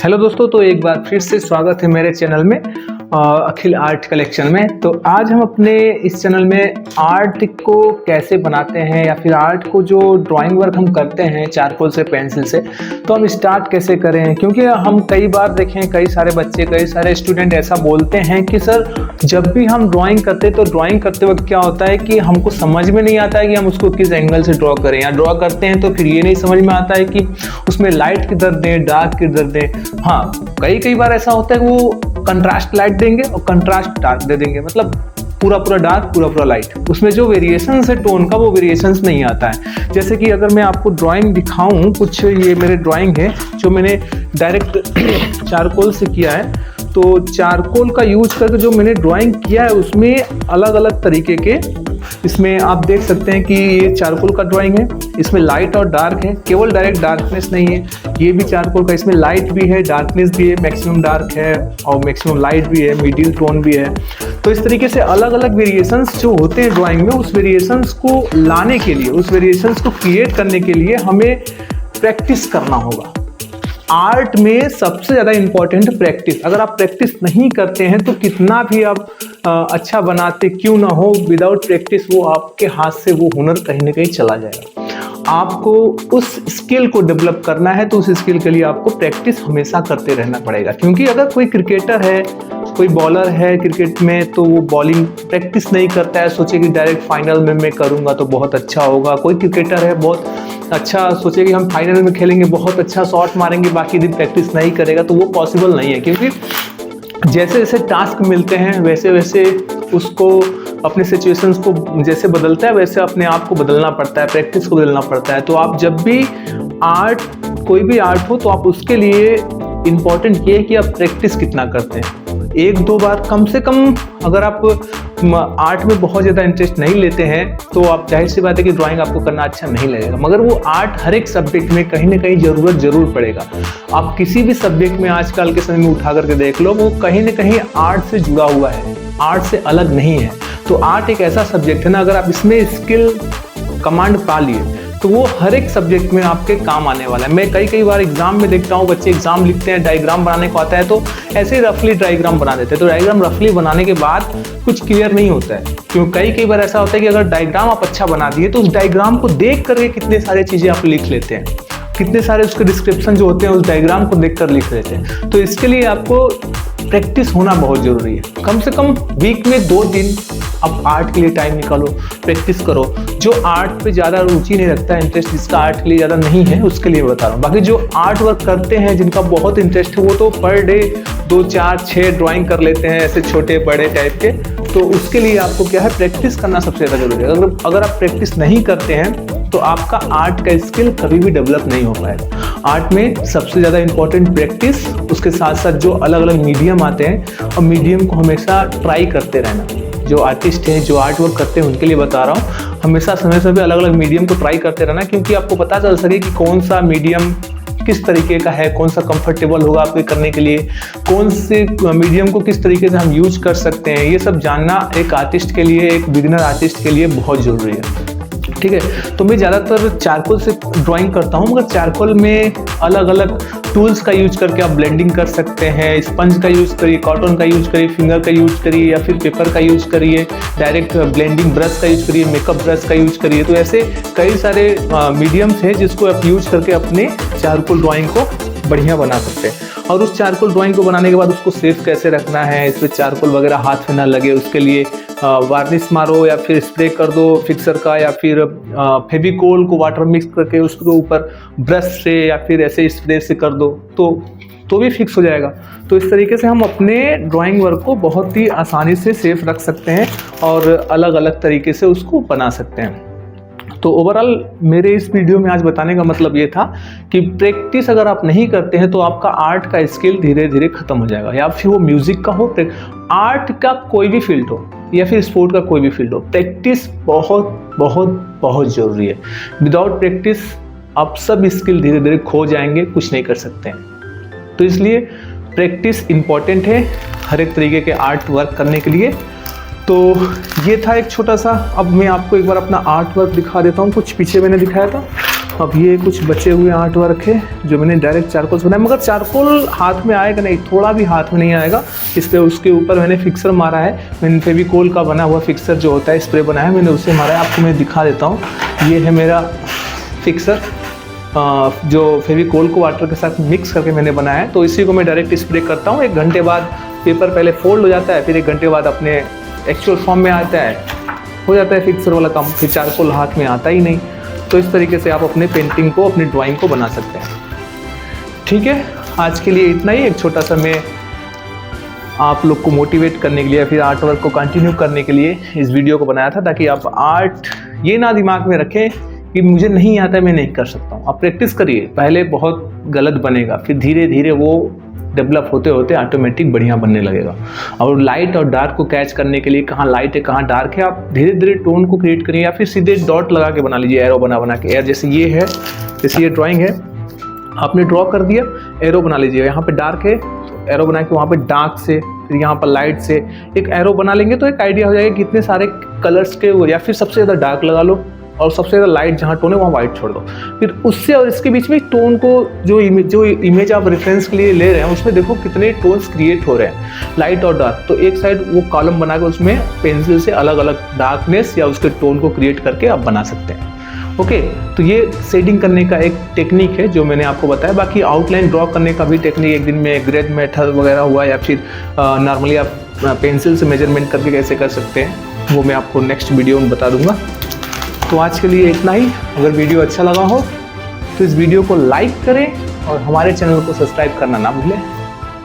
Hello दोस्तों, तो एक बार फिर से स्वागत है मेरे चैनल में अखिल आर्ट कलेक्शन में। तो आज हम अपने इस चैनल में आर्ट को कैसे बनाते हैं या फिर आर्ट को जो ड्राइंग वर्क हम करते हैं चारकोल से, पेंसिल से, तो हम स्टार्ट कैसे करें। क्योंकि हम कई बार देखें, कई सारे बच्चे, कई सारे स्टूडेंट ऐसा बोलते हैं कि सर जब भी हम ड्राइंग करते तो ड्राइंग करते वक्त क्या होता है कि हमको समझ में नहीं आता है कि हम उसको किस एंगल से ड्रॉ करें, या ड्रॉ करते हैं तो फिर ये नहीं समझ में आता है कि उसमें लाइट किधर दें, डार्क किधर दें। हाँ, कई बार ऐसा होता है कि वो कंट्रास्ट लाइट देंगे और कंट्रास्ट डार्क दे देंगे, मतलब पूरा डार्क, पूरा लाइट। उसमें जो वेरिएशंस है टोन का, वो वेरिएशंस नहीं आता है। जैसे कि अगर मैं आपको ड्राइंग दिखाऊं, कुछ ये मेरे ड्राइंग है जो मैंने डायरेक्ट चारकोल से किया है। तो चारकोल का यूज करके जो मैंने ड्राइंग किया है उसमें अलग अलग तरीके के, इसमें आप देख सकते हैं कि ये चारकोल का ड्राइंग है, इसमें लाइट और डार्क है, केवल डायरेक्ट डार्कनेस नहीं है। ये भी चारकोल का, इसमें लाइट भी है, डार्कनेस भी है, मैक्सिमम डार्क है और मैक्सिमम लाइट भी है, मिडिल टोन भी है। तो इस तरीके से अलग अलग वेरिएशंस जो होते हैं ड्राइंग में, उस वेरिएशंस को लाने के लिए, उस वेरिएशंस को क्रिएट करने के लिए हमें प्रैक्टिस करना होगा। आर्ट में सबसे ज़्यादा इम्पॉर्टेंट प्रैक्टिस। अगर आप प्रैक्टिस नहीं करते हैं तो कितना भी आप अच्छा बनाते क्यों ना हो, विदाउट प्रैक्टिस वो आपके हाथ से वो हुनर कहीं ना कहीं चला जाएगा। आपको उस स्किल को डेवलप करना है तो उस स्किल के लिए आपको प्रैक्टिस हमेशा करते रहना पड़ेगा। क्योंकि अगर कोई क्रिकेटर है, कोई बॉलर है क्रिकेट में, तो वो बॉलिंग प्रैक्टिस नहीं करता है, सोचे कि डायरेक्ट फाइनल में मैं करूँगा तो बहुत अच्छा होगा। कोई क्रिकेटर है बहुत अच्छा, सोचे कि हम फाइनल में खेलेंगे, बहुत अच्छा शॉट मारेंगे, बाकी दिन प्रैक्टिस नहीं करेगा, तो वो पॉसिबल नहीं है। क्योंकि जैसे जैसे टास्क मिलते हैं वैसे वैसे उसको अपने सिचुएशंस को जैसे बदलता है वैसे अपने आप को बदलना पड़ता है, प्रैक्टिस को बदलना पड़ता है। तो आप जब भी आर्ट, कोई भी आर्ट हो, तो आप उसके लिए इम्पॉर्टेंट ये है कि आप प्रैक्टिस कितना करते हैं। एक दो बार कम से कम, अगर आप आर्ट में बहुत ज़्यादा इंटरेस्ट नहीं लेते हैं तो आप, जाहिर सी बात है कि ड्राइंग आपको करना अच्छा नहीं लगेगा। मगर वो आर्ट हर एक सब्जेक्ट में कहीं ना कहीं ज़रूरत जरूर पड़ेगा। आप किसी भी सब्जेक्ट में आजकल के समय में उठा करके देख लो, वो कहीं ना कहीं आर्ट से जुड़ा हुआ है, आर्ट से अलग नहीं है। तो आर्ट एक ऐसा सब्जेक्ट है ना, अगर आप इसमें स्किल कमांड पा लिए तो वो हर एक सब्जेक्ट में आपके काम आने वाला है। मैं कई बार एग्जाम में देखता हूँ, बच्चे एग्जाम लिखते हैं, डायग्राम बनाने को आता है तो ऐसे ही रफली डायग्राम बना देते हैं। तो डायग्राम रफली बनाने के बाद कुछ क्लियर नहीं होता है। क्यों, कई बार ऐसा होता है कि अगर डायग्राम आप अच्छा बना दिए तो उस डायग्राम को देख करके कितने सारी चीजें आप लिख लेते हैं, कितने सारे उसके डिस्क्रिप्शन जो होते हैं उस डायग्राम को देखकर लिख लेते हैं। तो इसके लिए आपको प्रैक्टिस होना बहुत जरूरी है। कम से कम वीक में 2 दिन आप आर्ट के लिए टाइम निकालो, प्रैक्टिस करो। जो आर्ट पे ज़्यादा रुचि नहीं रखता है, इंटरेस्ट जिसका आर्ट के लिए ज़्यादा नहीं है, उसके लिए बता रहा हूँ। बाकी जो आर्ट वर्क करते हैं, जिनका बहुत इंटरेस्ट है, वो तो पर डे 2, 4, 6 ड्राइंग कर लेते हैं, ऐसे छोटे बड़े टाइप के। तो उसके लिए आपको क्या है, प्रैक्टिस करना सबसे ज़्यादा जरूरी है। अगर आप प्रैक्टिस नहीं करते हैं तो आपका आर्ट का स्किल कभी भी डेवलप नहीं हो पाएगा। आर्ट में सबसे ज़्यादा इंपॉर्टेंट प्रैक्टिस, उसके साथ साथ जो अलग अलग मीडियम आते हैं, और मीडियम को हमेशा ट्राई करते रहना। जो आर्टिस्ट हैं, जो आर्ट वर्क करते हैं, उनके लिए बता रहा हूँ, हमेशा समय समय अलग अलग मीडियम को ट्राई करते रहना। क्योंकि आपको पता चल सके कि कौन सा मीडियम किस तरीके का है, कौन सा कंफर्टेबल होगा आपके करने के लिए, कौन से मीडियम को किस तरीके से हम यूज कर सकते हैं। ये सब जानना एक आर्टिस्ट के लिए, एक बिगिनर आर्टिस्ट के लिए बहुत ज़रूरी है। ठीक है, तो मैं ज़्यादातर चारकोल से ड्राइंग करता हूँ, मगर चारकोल में अलग अलग टूल्स का यूज करके आप ब्लेंडिंग कर सकते हैं। स्पंज का यूज़ करिए, कॉटन का यूज करिए, फिंगर का यूज करिए, या फिर पेपर का यूज करिए, डायरेक्ट ब्लेंडिंग ब्रश का यूज करिए, मेकअप ब्रश का यूज करिए। तो ऐसे कई सारे मीडियम्स हैं जिसको आप यूज करके अपने चारकोल ड्राइंग को बढ़िया बना सकते हैं। और उस चारकोल ड्राइंग को बनाने के बाद उसको सेफ कैसे रखना है, इस पर चारकोल वगैरह हाथ में ना लगे, उसके लिए वार्निश मारो या फिर स्प्रे कर दो फिक्सर का, या फिर फेविकोल को वाटर मिक्स करके उसके ऊपर ब्रश से या फिर ऐसे स्प्रे से कर दो तो भी फिक्स हो जाएगा। तो इस तरीके से हम अपने ड्राइंग वर्क को बहुत ही आसानी से सेफ रख सकते हैं और अलग अलग तरीके से उसको बना सकते हैं। तो ओवरऑल मेरे इस वीडियो में आज बताने का मतलब ये था कि प्रैक्टिस अगर आप नहीं करते हैं तो आपका आर्ट का स्किल धीरे धीरे खत्म हो जाएगा। या फिर वो म्यूजिक का हो, आर्ट का कोई भी फील्ड हो, या फिर स्पोर्ट का कोई भी फील्ड हो, प्रैक्टिस बहुत बहुत बहुत ज़रूरी है। विदाउट प्रैक्टिस आप सब स्किल धीरे धीरे खो जाएंगे, कुछ नहीं कर सकते हैं। तो इसलिए प्रैक्टिस इम्पॉर्टेंट है हर एक तरीके के आर्ट वर्क करने के लिए। तो ये था एक छोटा सा, अब मैं आपको एक बार अपना आर्ट वर्क दिखा देता हूँ। कुछ पीछे मैंने दिखाया था, अब ये कुछ बचे हुए आर्ट वर्क है जो मैंने डायरेक्ट चारकोल से बनाया, मगर चारकोल हाथ में आएगा नहीं, थोड़ा भी हाथ में नहीं आएगा। इस पर उसके ऊपर मैंने फिक्सर मारा है, मैंने फेविकोल का बना हुआ फिक्सर जो होता है स्प्रे बनाया है, मैंने उसे मारा है। आपको मैं दिखा देता हूँ, ये है मेरा फिक्सर जो फेविकोल को वाटर के साथ मिक्स करके मैंने बनाया है। तो इसी को मैं डायरेक्ट स्प्रे करता हूँ। 1 घंटे बाद पेपर पहले फोल्ड हो जाता है, फिर 1 घंटे बाद अपने एक्चुअल फॉर्म में आता है, हो जाता है फिक्सर वाला काम, फिर चारकोल हाथ में आता ही नहीं। तो इस तरीके से आप अपने पेंटिंग को, अपनी ड्राइंग को बना सकते हैं। ठीक है, आज के लिए इतना ही। एक छोटा सा मैं आप लोग को मोटिवेट करने के लिए, फिर आर्ट वर्क को कंटिन्यू करने के लिए इस वीडियो को बनाया था, ताकि आप आर्ट ये ना दिमाग में रखें कि मुझे नहीं आता है, मैं नहीं कर सकता हूँ। आप प्रैक्टिस करिए, पहले बहुत गलत बनेगा, फिर धीरे धीरे वो डेवलप होते होते ऑटोमेटिक बढ़िया बनने लगेगा। और लाइट और डार्क को कैच करने के लिए कहाँ लाइट है कहाँ डार्क है, आप धीरे धीरे टोन को क्रिएट करिए, या फिर सीधे डॉट लगा के बना लीजिए, एरो बना के। एयर जैसे ये है, जैसे ये ड्राइंग है, आपने ड्रॉ कर दिया, एरो बना लीजिए। यहाँ पे डार्क है तो एरो बना के वहाँ पे डार्क से, फिर यहाँ पर लाइट से एक एरो बना लेंगे तो एक आइडिया हो जाएगा कि कितने सारे कलर्स के, या फिर सबसे ज़्यादा डार्क लगा लो और सबसे ज़्यादा लाइट जहाँ टोन है वहाँ वाइट छोड़ दो। फिर उससे और इसके बीच में टोन को, जो इमेज आप रेफरेंस के लिए ले रहे हैं उसमें देखो कितने टोन्स क्रिएट हो रहे हैं, लाइट और डार्क। तो एक साइड वो कॉलम बना के उसमें पेंसिल से अलग अलग डार्कनेस या उसके टोन को क्रिएट करके आप बना सकते हैं। ओके, तो ये शेडिंग करने का एक टेक्निक है जो मैंने आपको बताया। बाकी आउटलाइन ड्रॉ करने का भी टेक्निक, एक दिन में ग्रेड मेथड वगैरह हुआ, या फिर नॉर्मली आप पेंसिल से मेजरमेंट करके कैसे कर सकते हैं, वो मैं आपको नेक्स्ट वीडियो में बता दूंगा। तो आज के लिए इतना ही। अगर वीडियो अच्छा लगा हो तो इस वीडियो को लाइक करें और हमारे चैनल को सब्सक्राइब करना ना भूलें।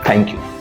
Thank you.